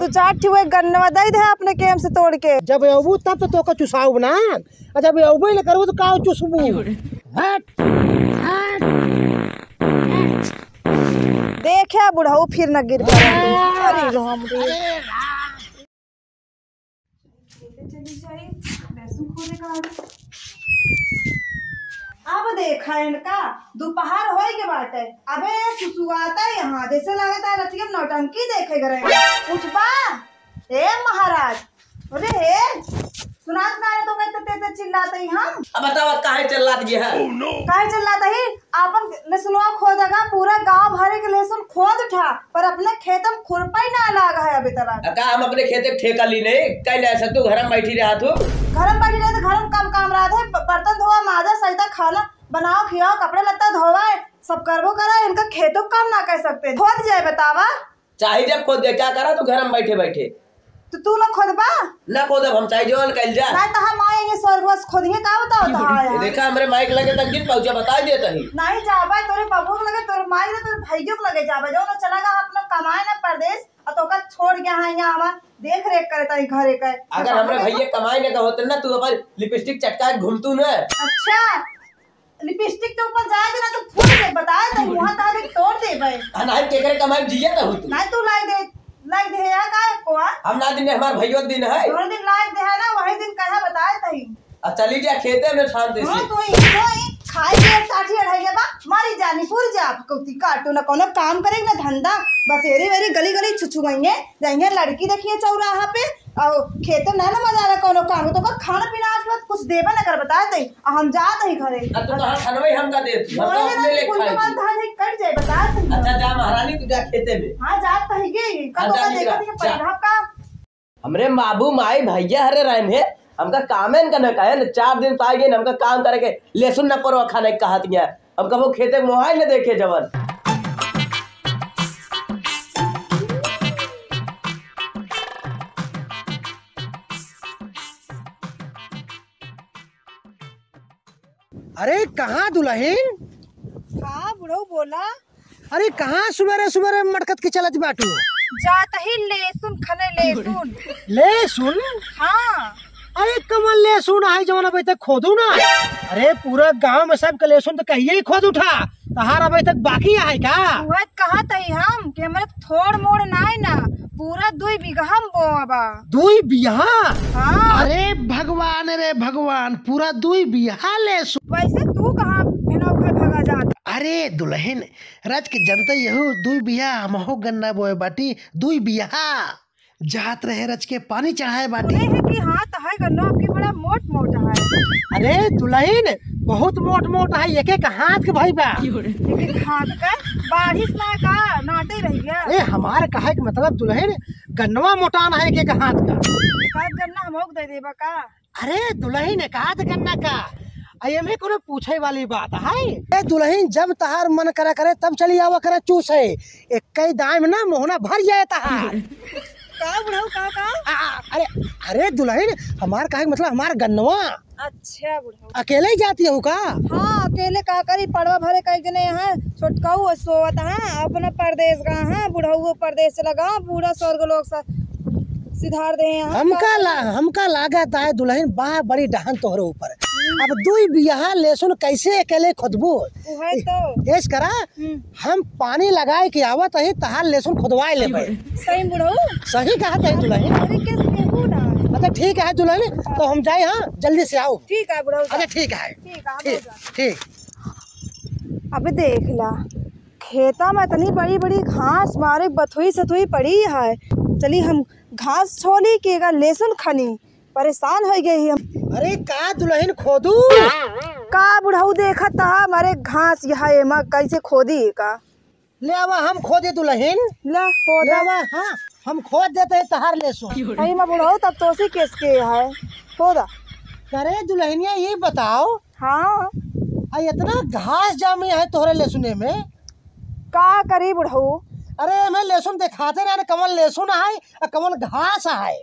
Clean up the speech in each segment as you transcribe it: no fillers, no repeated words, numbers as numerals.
तू चाट ठीक गन्नवा दे दे अपने केम से तोड़ के। जब अबू तब तो तोका चुसाऊ ना, जब अबू ले करबू तो का चुसबू। हट देखा बुढ़ऊ फिर न गिर पड़े। अरे राम रे चली जाए लहसुन खोले का। अब देखा इनका दोपहर होए के बाटे अबे सुसुआता यहाँ जैसे लगता है रतिया नौटंकी देखे गए। उठबा ए महाराज। अरे हे सुनात ना तो कहते ते चिल्लाते ही हम। अब बताओ काहे चिल्लात ये है? काहे चिल्लाते ही आपन लहसुनवा खोदेगा पूरा गांव भरे के लहसुन खोद उठा पर अपने खेत में खुरपा ही ना लगा है अभी तक। का हम अपने खेत ठेका ली नहीं कहीं ले सकते घर में बैठी रहा तू। घर में बैठी रहे तो घर में कम काम रहा थे बर्तन धोआ माजा सजदा खाना बनाओ खियाओ कपड़े लत्ता धोवा सब करबो करा। इनका खेतों काम ना कर सकते खोद जाए बतावा। चाहे जब खोद दे क्या करा तू घर में बैठे बैठे तो तू ना खोदबा ना खोद हम चाहे जो कल जा नहीं तो हम आएंगे स्वर्गवास खोदेंगे का बताओ। देखा हमरे माइक लगे तक दिन पहुंचा बता देता ही नहीं जाबा तोरे बबू के लगे तोरे माई ने तोरे भैया के लगे जाबा जो ना चला गा अपना कमाए ना परदेश और तो का छोड़ गया है यहाँ हमार देख रेख करे तई घरे का। अगर हमरे भैया कमाए ने का होते ना तू अपन लिपस्टिक चटका घूमतू ना। अच्छा लिपस्टिक तो ऊपर जाएगा ना तो फूल दे बताए तो मुंह तारे तोड़ दे भाई। ना केकरे कमाए जिया ना हो तू नहीं तू लाई दे यार का को हम ना दिन हमार भैया दिन है दोनों दिन लाई दे है ना वही दिन कहा बताए तई। चली जा खेते में शांति से तो खाई के साथी रह बा मारी जानी पूरी जा कौती काटू ना कोनो काम करे ना धंधा बस एरी वेरी गली गली छुछुएंगे जाएंगे लड़की देखिए चौराहा पे और खेत ना ना मजा ना कोनो काम तो का खाना पीना आज बात कुछ देबा ना कर बताए तई हम जात ही घरे। तू कहां खनवे हम का देत हम तो अपने ले खाई बात धान कट जाए बता तई। अच्छा जा महारानी तू जा खेते में। हां जात ही गे का तो देखा कि पंजाब का हमरे बाबू माई भैया हरे रहने हमका कामेन का न कहे न 4 दिन पाए गए हमका काम करे के लहसुन न परवा खाने कहत गया हम कबो खेते में मोबाइल न देखे जवन। अरे कहाँ दुल्हन? हां बुढ़ऊ बोला। अरे कहाँ सुबह सुबह मटकत के चलत बाटू? जात ही लहसुन खने लहसुन। लहसुन? हां अरे कमल लहसुन है जवन अभी तक खोदू ना। अरे पूरा गांव में सब के लहसुन तो कहिए ही खोद उठा तहार अभी तक बाकी है का? वह कहा तई हम कि हमरे थोड़ मोड़ नाई ना पूरा 2 बीघा हम बोबा। 2 बीघा? हां अरे भगवान रे भगवान पूरा 2 बीघा लहसुन। वैसे तू कहां बिना उखड़ भगा जात? अरे दुल्हन रज के जनता यहू 2 बीघा हमहो गन्ना बोए बाटी 2 बीघा जात रहे रज के पानी चढ़ाए बाटी। है कि हाथ है गन्ना आपकी बड़ा मोट मोटा है। अरे दुल्हन बहुत मोट मोट है एक एक हाथ के भाई बा। लेकिन हाथ का बारिश ना का नाटे रह गया। अरे हमारे कहे के मतलब दुल्हन गन्नवा मोटाना है एक एक हाथ का। का गन्ना हमको दे देबा का? अरे दुल्हन कहा गन्ना का में कोनो पूछे वाली बात है। ए दुल्हन जब तहार मन करा करे तब चली आवा करे चूस है एक दाम ना मोहना भर जाए तहार। का बुढ़ऊ का? अरे अरे दुल्हन हमार कहे मतलब हमार गन्नवा। अच्छा बुढ़ऊ अकेले ही जाती हूँ का? हाँ अकेले का करी पड़वा भरे कई जने यहाँ छोटकाऊ सोवत है अपना परदेश का है बुढ़ऊ परदेश चला गाँव पूरा स्वर्ग लोग सा सिधार दे। हमका लागत है दुल्हन बा बड़ी डहन तोहरे ऊपर। अब 2 बीघा लहसुन कैसे अकेले खोदबू? तो ऐस करा हम पानी लगाए के आवत है तहार लहसुन खोदवाए लेबे। सही बुढ़ऊ सही कहत है दुल्हन। अच्छा ठीक है दुल्हन तो हम जाए। हाँ जल्दी से आओ। ठीक है बुढ़ऊ। अच्छा ठीक है ठीक। अबे देख ला खेता में इतनी बड़ी बड़ी घास मारे बथुई सथुई पड़ी है। चली हम घास छोली के लहसुन खनी परेशान हो गई हम। अरे का दुल्हन खोदू का बुढ़ऊ देखा था हमारे घास यहाँ एमा कैसे खोदी का? ले आवा हम खोदे दुल्हन। ला खोदा। हाँ हम खोद देते हैं तहार लहसुन। अरे मैं बुढ़ऊ तब तो उसी केस के है खोदा। अरे दुल्हनिया ये बताओ। हाँ इतना घास जामी है तोहरे लहसुने में का करी बुढ़ऊ? अरे हमें लहसुन दिखाते रहे कमल लहसुन है और कमल घास है।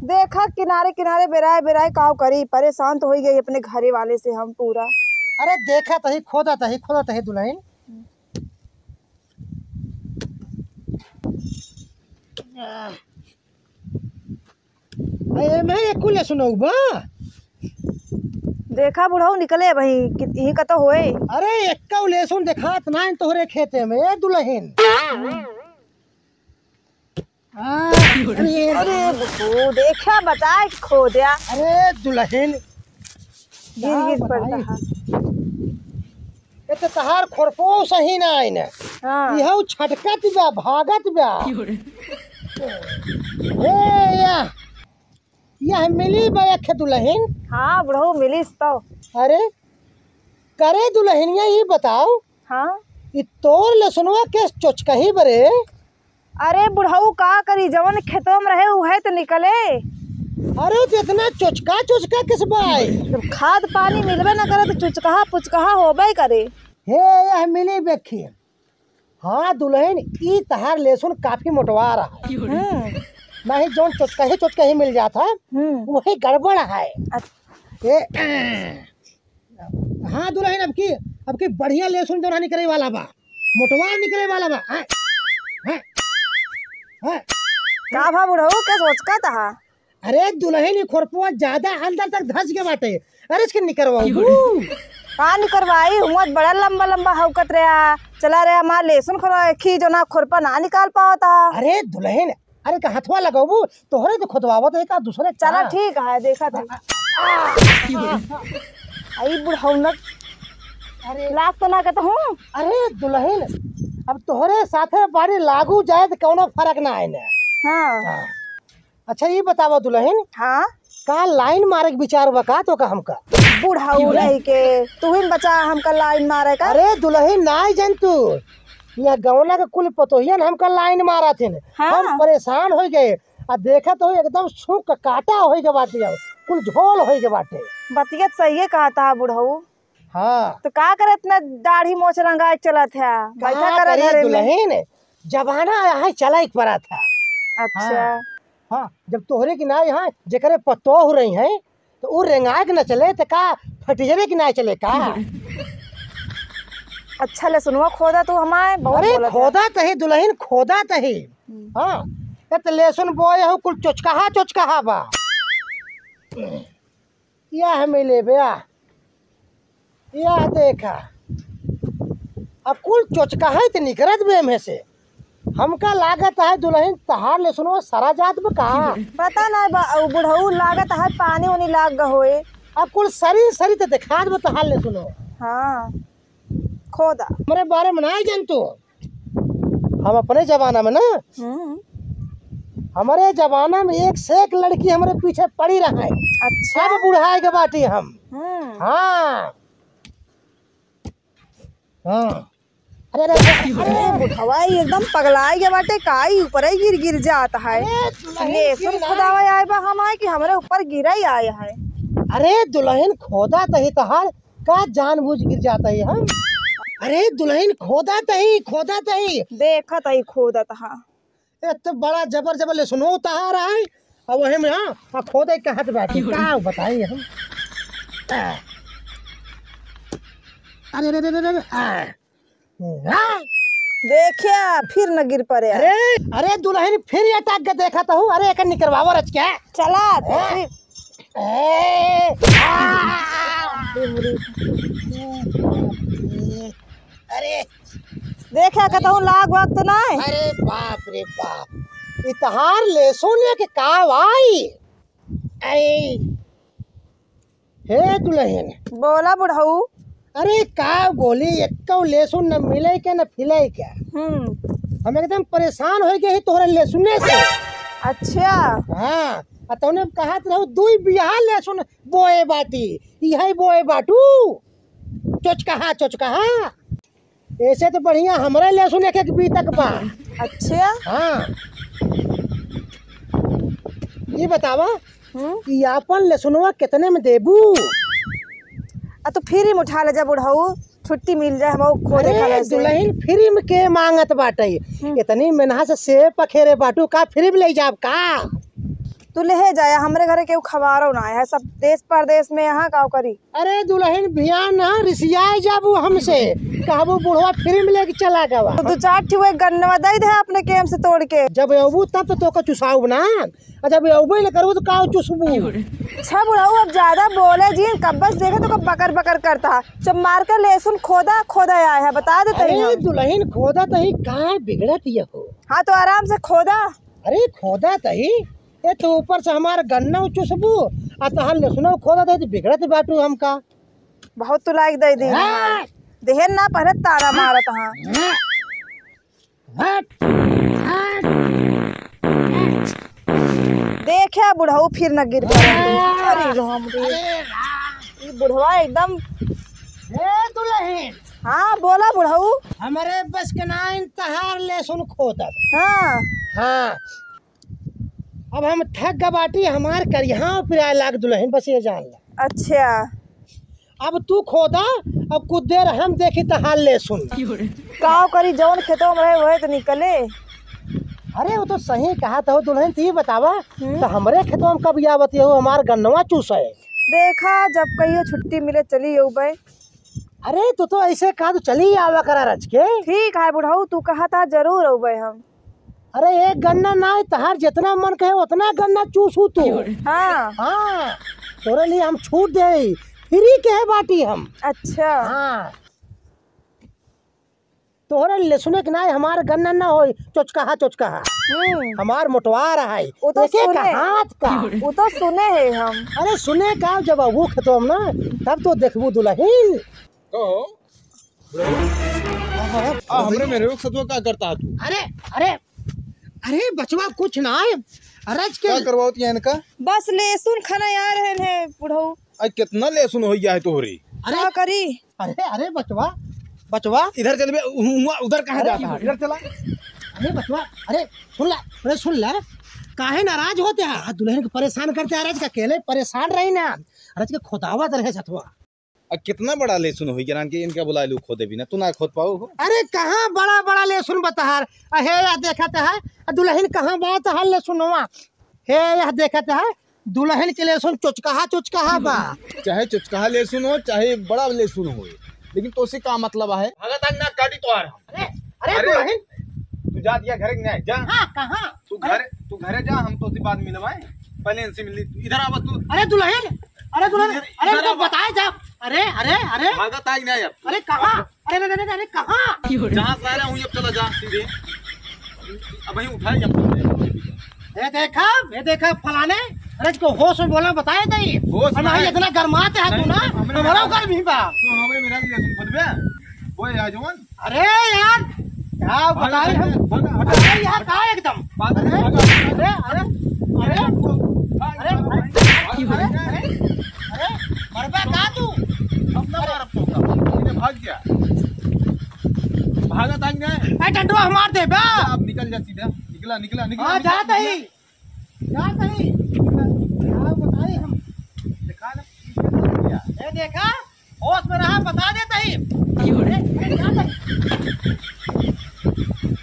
देखा किनारे किनारे बेराए बेराए काव करी परेशान तो हो गई अपने घरे वाले से हम पूरा। अरे देखा तही खोदा तही दुल्हन। अरे मैं एक ले सुनो बा। देखा बुढ़ऊ निकले भाई यही का तो होए। अरे एक लहसुन देखात ना तोहरे खेते में दुल्हन। अरे बुढ़ऊ देखा बताए खो दिया। अरे दुल्हन गिर गिर पड़ता। ये तो तहार खोरपो सही ना आई ने। हाँ यह छटकत बा भागत बा। ए यह मिली बा एक दुल्हन। हाँ बुढ़ऊ मिलीस तो। अरे करे दुल्हनिया ये बताओ। हाँ ये तोर लहसुनवा के चोचकही बरे। अरे बुढ़ऊ का करी जवन खेतों में रहे उहे तो निकले। अरे तो इतना चोचका चोचका किस बाई। जब खाद पानी मिलबे न करे तो चुचकहा पुचकहा होबे करे। हे यह मिली बेखी। हाँ दुल्हन ई तहार लहसुन काफी मोटवा रहा है। नहीं जोन चोचका ही मिल जाता है वही गड़बड़ है। ए, हाँ दुल्हन अब की बढ़िया लहसुन जो निकले वाला बा मोटवा निकले वाला बा। का भा बुढ़ऊ के सोचका था। अरे दुल्हन खोरपुआ ज्यादा अंदर तक धस के बाटे। अरे इसके निकरवाऊ का निकरवाई हुमत बड़ा लंबा लंबा हवकत रहा चला रहा मां लहसुन खी जो ना खुरपा ना निकाल पाता। अरे दुल्हन अरे का हथवा लगाबू तोहरे तो खुदवावत है का दूसरे। चला ठीक है देखा था। आई बुढ़ऊ न अरे लाग तो ना कहता हूँ। अरे दुल्हन अब तोहरे साथे बारी लागू जाए तो कौनो फर्क ना आए। हाँ अच्छा ये बतावा दुल्हन। हाँ का लाइन मारे के विचार बका तो का हमका बुढ़ऊ रही के तू ही बचा हमका लाइन मारे का। अरे दुल्हन ना जान तू यह गौना के कुल पतोहियन हमका लाइन मारा थे। हाँ? हम परेशान हो गए आ देखा तो एकदम सूख काटा हो गए बाटे कुल झोल हो गए बाटे। बतियत सही कहा था बुढ़ऊ। हाँ तो का करे इतना दाढ़ी मोछ रंगा चलत है बैठा करे करे दुल्हन जमाना यहाँ चला पड़ा था। अच्छा हाँ जब तोहरे की ना यहाँ जेकरे पतो हो रही है तो वो रेंगाए के न चले तो का फटिजरे की ना चले का। अच्छा ले सुनवा खोदा तू हमारे बहुत अरे बोलत है। खोदा तही दुल्हन खोदा तही। हाँ तो लहसुन बोए हो कुल चोचकहा बा। यह मिले बया यह देखा अब कुल चोचकहा तो निकरत बे में से हमका लागत है दुल्हन तहार लहसुन सारा जात में कहा पता नहीं बुढ़ऊ लागत है पानी वानी लाग ग होए। अब कुल सरी तो दिखा दे तहार लहसुन। हाँ खोदा हमारे बारे में ना जान तू। हम अपने जमाना में ना हमारे जमाना में एक से एक लड़की हमारे पीछे पड़ी रहा है। अच्छा सब बुढ़ाए के बाटी हम। हाँ हाँ अरे बुढ़वा एकदम पगलाए के बाटे काई ऊपर ही गिर जाता है। लहसुन खुदावा आए बा हम आए कि हमारे ऊपर गिरा ही आया है। अरे दुल्हन खोदा तही तहार का जानबूझ गिर जाता है हम। अरे दुल्हन खोदा तही देखा तही खोदा था। तो बड़ा जबर लहसुनो तहार है अब वही में। हाँ खोदे कहत बैठी का बताइए हम। अरे देखिया फिर न गिर पड़े। अरे दुल्हन फिर अटक के देखा तो हूँ। अरे एक निकरवावा रच क्या चला अरे देखा कहता हूँ लाग वाग तो नहीं। अरे बाप रे बाप इतहार लहसुन के काव आई। अरे हे दुल्हन बोला बुढ़ऊ। अरे का बोली एक लहसुन न मिले के न फिले क्या। हम एकदम परेशान हो गए तोहरे लहसुने से। अच्छा हाँ तूने कहा रहो दुई बियाह लहसुन बोए बाटी यही बोए बाटू चोचकहा ऐसे तो बढ़िया हमारे लहसुन एक बीतक बा। अच्छा हाँ ये बतावा कि अपन लहसुनवा कितने में देबू। तो फिर ही उठा ले जा बुढ़ऊ छुट्टी मिल जाए हम खोदे अरे दुल्हन फ्री में के मांगत बाटे इतनी मेहनत से सेब पखेरे बाटू का फ्री में ले जाब का। तू ले जाया हमरे घरे केहू खबारो ना है, सब देश परदेश में यहाँ का करी। अरे दुल्हन भिया ना रिसियाए जाबू हमसे, कहबू बुढ़वा फिल्म लेके चला गवा। तो 2-4 ठो एक गन्नवा दे दे अपने केम से तोड़ के। जब अबू तब तो का चुसाऊ ना, और जब अबू न करबू तो का चुसबू। अच्छा बुढ़ाऊ अब ज्यादा बोले जी, कब बस देखे तो कब बकर बकर करता। जब मार कर लहसुन खोदा खोदा आया है, बता देते अरे दुल्हन खोदा तही का बिगड़त ये हो। हाँ तो आराम से खोदा। अरे खोदा तही ये तो ऊपर से हमारा गन्ना चुसबू आ तहां लहसुन खोदा तही बिगड़त बाटू हमका। बहुत तू लायक दे दी देहन ना पहले तारा मारत। हाँ देखा बुढ़ाऊ फिर न गिर पड़े। अरे राम रे, ये बुढ़वा एकदम। दुल्हन हाँ बोला बुढ़ाऊ। हमारे बस के ना इंतहार लहसुन खोदा। हाँ हाँ अब हम थक गबाटी हमार कर यहाँ फिर आए लाग दुल्हन, बस ये जान ला। अच्छा अब तू खोदा, अब कुछ देर हम देखी तहार लहसुन का करी, जौन खेतों में रहे वही तो निकले। अरे वो तो सही कहा तो दुल्हन, तू बतावा तो हमरे खेतों में कब आवत हो हमार गन्नवा चूसे। देखा जब कहियो छुट्टी मिले चली हो भाई। अरे तू तो ऐसे कहा तो चली आवा करा रच के। ठीक है बुढ़ाऊ, तू कहा था जरूर हो भाई हम। अरे एक गन्ना ना तहार जितना मन कहे उतना गन्ना चूसू तू। हाँ हाँ तोरे लिए हम छूट दे, फ्री के है बाटी हम। अच्छा हाँ तोहरे लहसुन के ना हमार गन्ना ना हो चोचकाहा चोचकाहा हमार मोटवा रहा है। वो तो सुने हाथ का, वो तो सुने है हम। अरे सुने का जब वो खेतों में ना तब तो देखबू दुल्हन। हमरे मेरे सतुआ का करता तू? अरे अरे अरे बचवा कुछ ना है, रच के क्या करवाओ इनका? बस लहसुन खाना आ रहे हैं बुढ़ाऊ। आज कितना लहसुन हो गया है तोहरी। क्या करी? अरे अरे बचवा बचवा इधर चल बे, उधर कहाँ जाता है? इधर चला। अरे बचवा अरे सुन ला काहे नाराज होते हैं, दुल्हन को परेशान करते हैं। रज का अकेले परेशान रही ना, रज के खोदावत रहे सतवा। कितना बड़ा लहसुन हो गया कि इनका बुला लू खोदे भी ना, तू ना खोद पाओ। अरे कहाँ बड़ा बड़ा लहसुन बताहार हे यह देखते है दुल्हन कहाँ बात है लहसुन हुआ हे यह देखते है दुल्हन के लहसुन चुचकाहा बा। चाहे चुचकाहा लहसुन हो चाहे बड़ा लहसुन हो, लेकिन तो उसी का मतलब है ना काटी तो आ रहा। अरे दुल्हन तू जा दिया घर नहीं जा। हाँ कहाँ तू घरे जा, हम तो बाद मिलवाए पहले इनसे मिली। इधर आवा तू। अरे दुल्हन अरे तो बताए जा। अरे अरे अरे भागत आज नहीं। अरे कहाँ अरे अरे अरे कहाँ जहाँ से आया हूँ अब चला जा सीधे। अब वहीं उठाए जब ये देखा फलाने अरे को होश में बोला बताए थे होश में नहीं इतना गरमाते है तू ना हमारा घर भी बा तू हमें मेरा लहसुन खोद बे ओए आजवन। अरे यार क्या बताए हम अरे यार का एकदम अरे अरे अरे अरे अरे अरे मरबा का तू अपना मार अब तो भाग गया। भागत आज नहीं। ए डंडवा मार दे बा। अब निकल जा सीधा। निकला हां जाता ही क्या बताए हम दिखा ना। ये देखा होश में रहा बता देता ही।